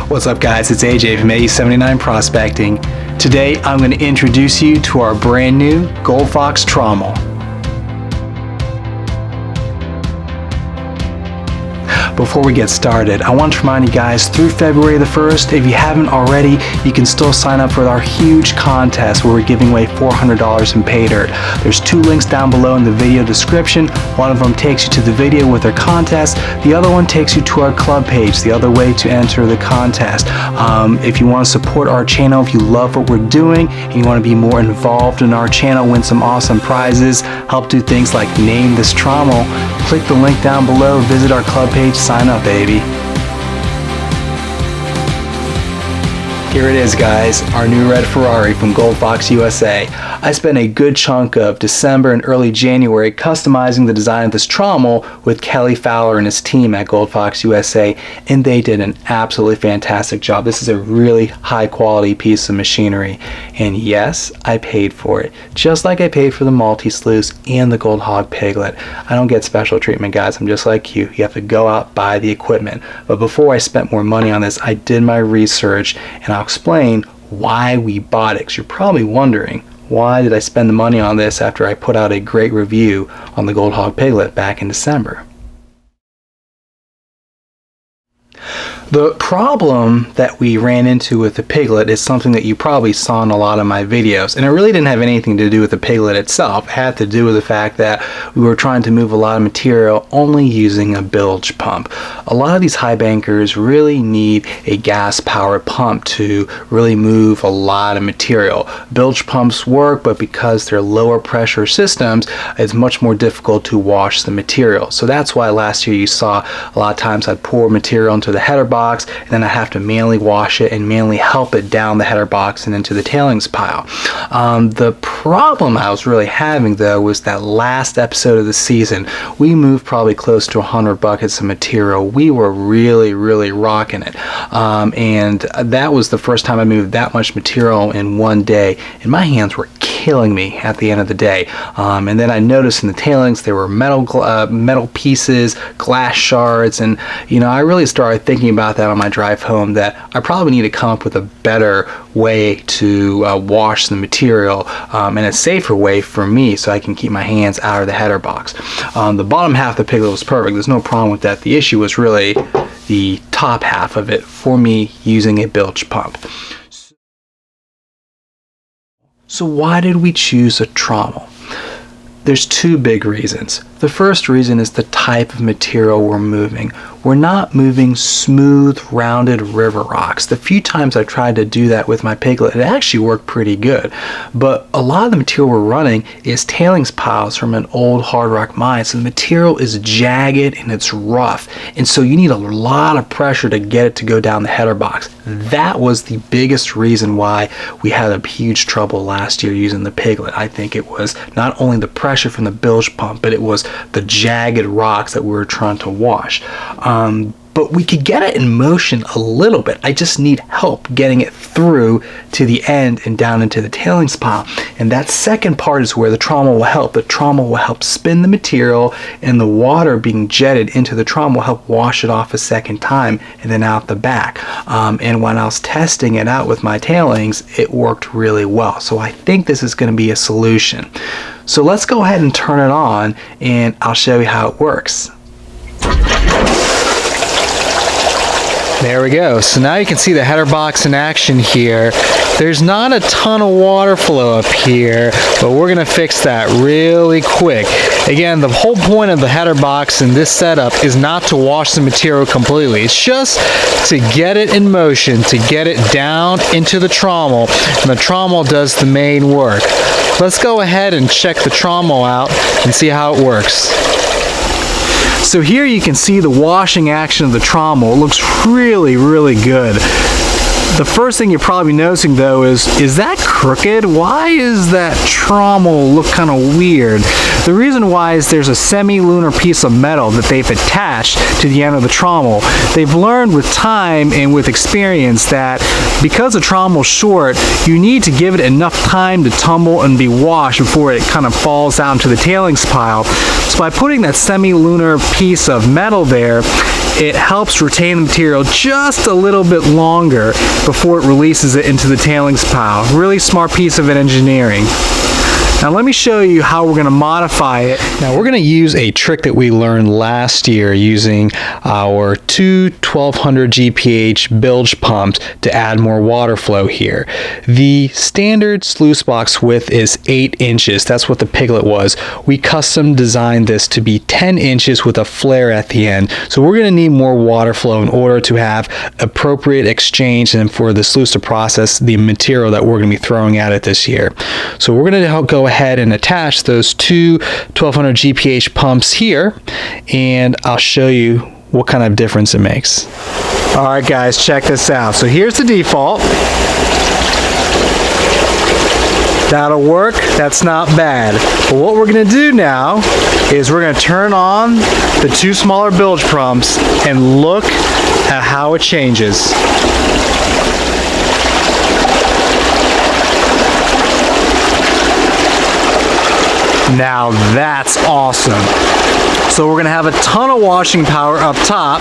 What's up guys, it's AJ from AE79 Prospecting. Today I'm going to introduce you to our brand new Gold Fox Trommel. Before we get started, I want to remind you guys, through February the 1st, if you haven't already, you can still sign up for our huge contest where we're giving away $400 in pay dirt. There's two links down below in the video description. One of them takes you to the video with our contest. The other one takes you to our club page, the other way to enter the contest. If you want to support our channel, if you love what we're doing, and you want to be more involved in our channel, win some awesome prizes, help do things like name this trommel, click the link down below, visit our club page, sign up, baby. Here it is, guys, our new red Ferrari from Gold Fox USA. I spent a good chunk of December and early January customizing the design of this trommel with Kelly Fowler and his team at Gold Fox USA, and they did an absolutely fantastic job. This is a really high quality piece of machinery, and yes, I paid for it, just like I paid for the multi-sluice and the Gold Hog Piglet. I don't get special treatment, guys. I'm just like you. You have to go out, buy the equipment. But before I spent more money on this, I did my research, and I'll explain why we bought it, because you're probably wondering, why did I spend the money on this after I put out a great review on the Gold Hog Piglet back in December? The problem that we ran into with the Piglet is something that you probably saw in a lot of my videos, and it really didn't have anything to do with the Piglet itself. It had to do with the fact that we were trying to move a lot of material only using a bilge pump. A lot of these high bankers really need a gas powered pump to really move a lot of material. Bilge pumps work, but because they're lower pressure systems, it's much more difficult to wash the material. So that's why last year you saw a lot of times I'd pour material into the header box, and then I have to manually wash it and manually help it down the header box and into the tailings pile. The problem I was really having though was that last episode of the season, we moved probably close to 100 buckets of material. We were really rocking it, and that was the first time I moved that much material in one day, and my hands were killing me at the end of the day. And then I noticed in the tailings there were metal pieces, glass shards, and I really started thinking about that on my drive home, that I probably need to come up with a better way to wash the material, and a safer way for me so I can keep my hands out of the header box. The bottom half of the Piglet was perfect. There's no problem with that. The issue was really the top half of it for me using a bilge pump. So why did we choose a trommel? There's two big reasons. The first reason is the type of material we're moving. We're not moving smooth, rounded river rocks. The few times I tried to do that with my Piglet, it actually worked pretty good. But a lot of the material we're running is tailings piles from an old hard rock mine. So the material is jagged and it's rough. And so you need a lot of pressure to get it to go down the header box. That was the biggest reason why we had a huge trouble last year using the Piglet. I think it was not only the pressure from the bilge pump, but it was the jagged rocks that we were trying to wash. But we could get it in motion a little bit. I just need help getting it through to the end and down into the tailings pile. And that second part is where the trommel will help. The trommel will help spin the material, and the water being jetted into the trommel will help wash it off a second time and then out the back. And when I was testing it out with my tailings, it worked really well. So I think this is going to be a solution. So let's go ahead and turn it on, and I'll show you how it works. There we go. So now you can see the header box in action here. There's not a ton of water flow up here, but we're going to fix that really quick. Again, the whole point of the header box in this setup is not to wash the material completely. It's just to get it in motion, to get it down into the trommel, and the trommel does the main work. Let's go ahead and check the trommel out and see how it works. So here you can see the washing action of the trommel. It looks really good. The first thing you're probably noticing though is that crooked? Why is that trommel look kind of weird? The reason why is there's a semi-lunar piece of metal that they've attached to the end of the trommel. They've learned with time and with experience that because the trommel's short, you need to give it enough time to tumble and be washed before it kind of falls down to the tailings pile. So by putting that semi-lunar piece of metal there, it helps retain the material just a little bit longer before it releases it into the tailings pile. Really smart piece of engineering. Now let me show you how we're going to modify it. Now we're going to use a trick that we learned last year using our two 1200 GPH bilge pumps to add more water flow here. The standard sluice box width is 8 inches. That's what the Piglet was. We custom designed this to be 10 inches with a flare at the end. So we're going to need more water flow in order to have appropriate exchange and for the sluice to process the material that we're going to be throwing at it this year. So we're going to go ahead and attach those two 1200 GPH pumps here, and I'll show you what kind of difference it makes. Alright guys, check this out. So here's the default. That'll work. That's not bad. But what we're going to do now is we're going to turn on the two smaller bilge pumps and look at how it changes. Now that's awesome. So we're going to have a ton of washing power up top,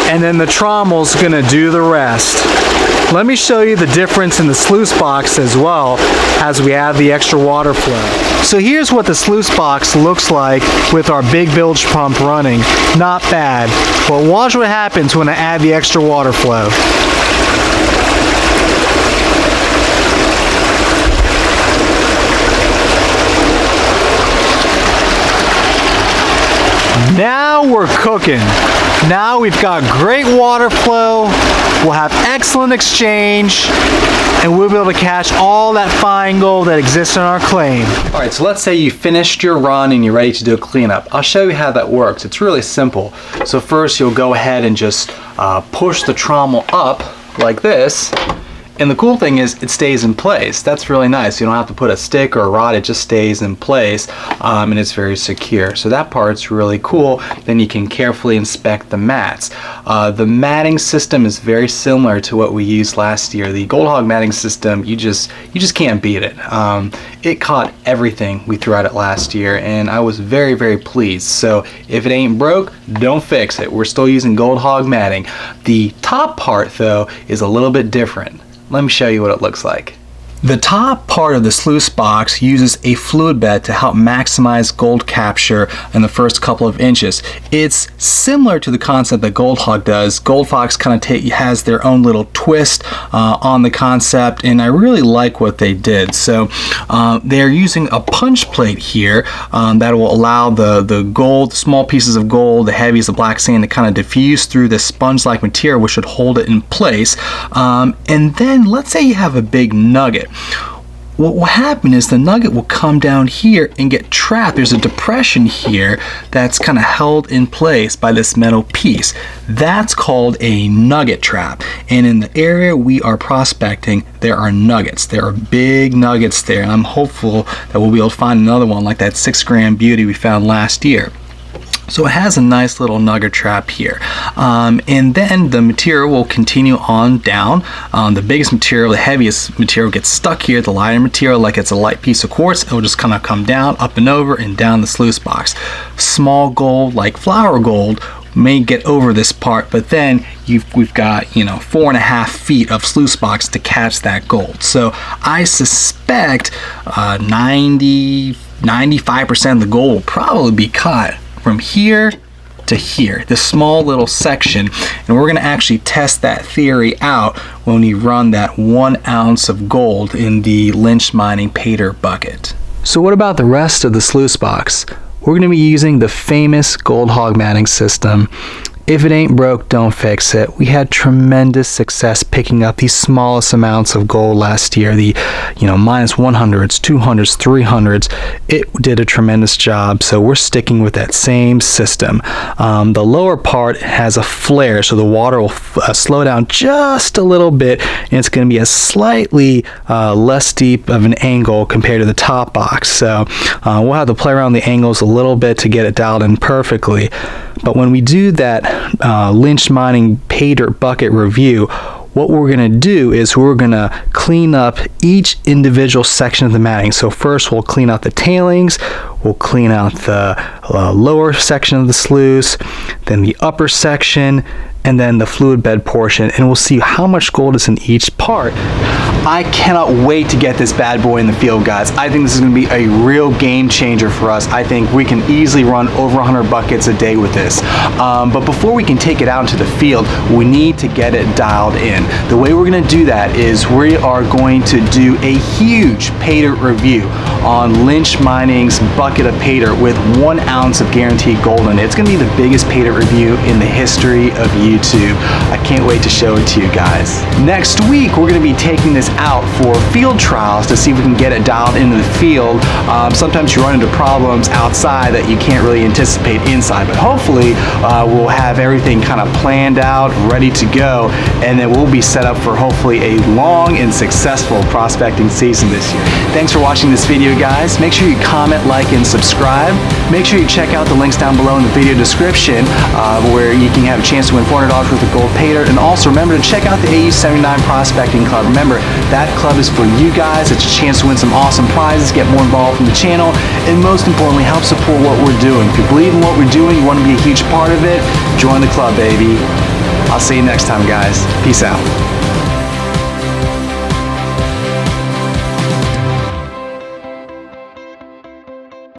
and then the trommel's going to do the rest. Let me show you the difference in the sluice box as well as we add the extra water flow. So here's what the sluice box looks like with our big bilge pump running. Not bad. But watch what happens when I add the extra water flow. Now we're cooking. Now we've got great water flow, we'll have excellent exchange, and we'll be able to catch all that fine gold that exists in our claim. Alright, so let's say you finished your run and you're ready to do a cleanup. I'll show you how that works. It's really simple. So first you'll go ahead and just push the trommel up like this. And the cool thing is it stays in place. That's really nice. You don't have to put a stick or a rod, it just stays in place, and it's very secure. So that part's really cool. Then you can carefully inspect the mats. The matting system is very similar to what we used last year. The Gold Hog matting system, you just can't beat it. It caught everything we threw at it last year, and I was very, very pleased. So if it ain't broke, don't fix it. We're still using Gold Hog matting. The top part though is a little bit different. Let me show you what it looks like. The top part of the sluice box uses a fluid bed to help maximize gold capture in the first couple of inches. It's similar to the concept that Gold Hog does. Gold Fox kind of has their own little twist on the concept, and I really like what they did. So they're using a punch plate here that will allow the gold, small pieces of gold, the heavies, the black sand to kind of diffuse through this sponge-like material, which should hold it in place. And then let's say you have a big nugget. What will happen is the nugget will come down here and get trapped. There's a depression here that's kind of held in place by this metal piece. That's called a nugget trap. And in the area we are prospecting, there are nuggets. There are big nuggets there, and I'm hopeful that we'll be able to find another one like that 6-gram beauty we found last year. So it has a nice little nugget trap here. And then the material will continue on down. The biggest material, the heaviest material gets stuck here. The lighter material, like it's a light piece of quartz, it will just kind of come down, up and over, and down the sluice box. Small gold, like flour gold, may get over this part, but then we've got 4.5 feet of sluice box to catch that gold. So I suspect 95% of the gold will probably be caught from here to here, this small little section, and we're going to actually test that theory out when we run that 1 ounce of gold in the Lynch Mining Pater bucket. So what about the rest of the sluice box? We're going to be using the famous Gold Hog matting system If it ain't broke, don't fix it. We had tremendous success picking up the smallest amounts of gold last year, the minus 100s, 200s, 300s. It did a tremendous job, so we're sticking with that same system. The lower part has a flare, so the water will slow down just a little bit, and it's going to be a slightly less steep of an angle compared to the top box. So we'll have to play around the angles a little bit to get it dialed in perfectly. But when we do that Lynch Mining pay dirt bucket review, what we're going to do is we're going to clean up each individual section of the matting. So first we'll clean out the tailings, we'll clean out the lower section of the sluice, then the upper section, and then the fluid bed portion, and we'll see how much gold is in each part. I cannot wait to get this bad boy in the field, guys. I think this is going to be a real game changer for us. I think we can easily run over 100 buckets a day with this. But before we can take it out into the field, we need to get it dialed in. The way we're going to do that is we are going to do a huge pay dirt review on Lynch Mining's bucket of pay dirt with 1 ounce of guaranteed gold in it. It's going to be the biggest pay dirt review in the history of YouTube. I can't wait to show it to you guys. Next week, we're going to be taking this out for field trials to see if we can get it dialed into the field. Sometimes you run into problems outside that you can't really anticipate inside, but hopefully we'll have everything kind of planned out, ready to go, and then we'll be set up for hopefully a long and successful prospecting season this year. Thanks for watching this video, guys. Make sure you comment, like, and subscribe. Make sure you check out the links down below in the video description where you can have a chance to win $400 worth of gold pay dirt. And also remember to check out the AU79 Prospecting Club. Remember, that club is for you guys. It's a chance to win some awesome prizes, get more involved in the channel, and most importantly, help support what we're doing. If you believe in what we're doing, you want to be a huge part of it, join the club, baby. I'll see you next time, guys. Peace out.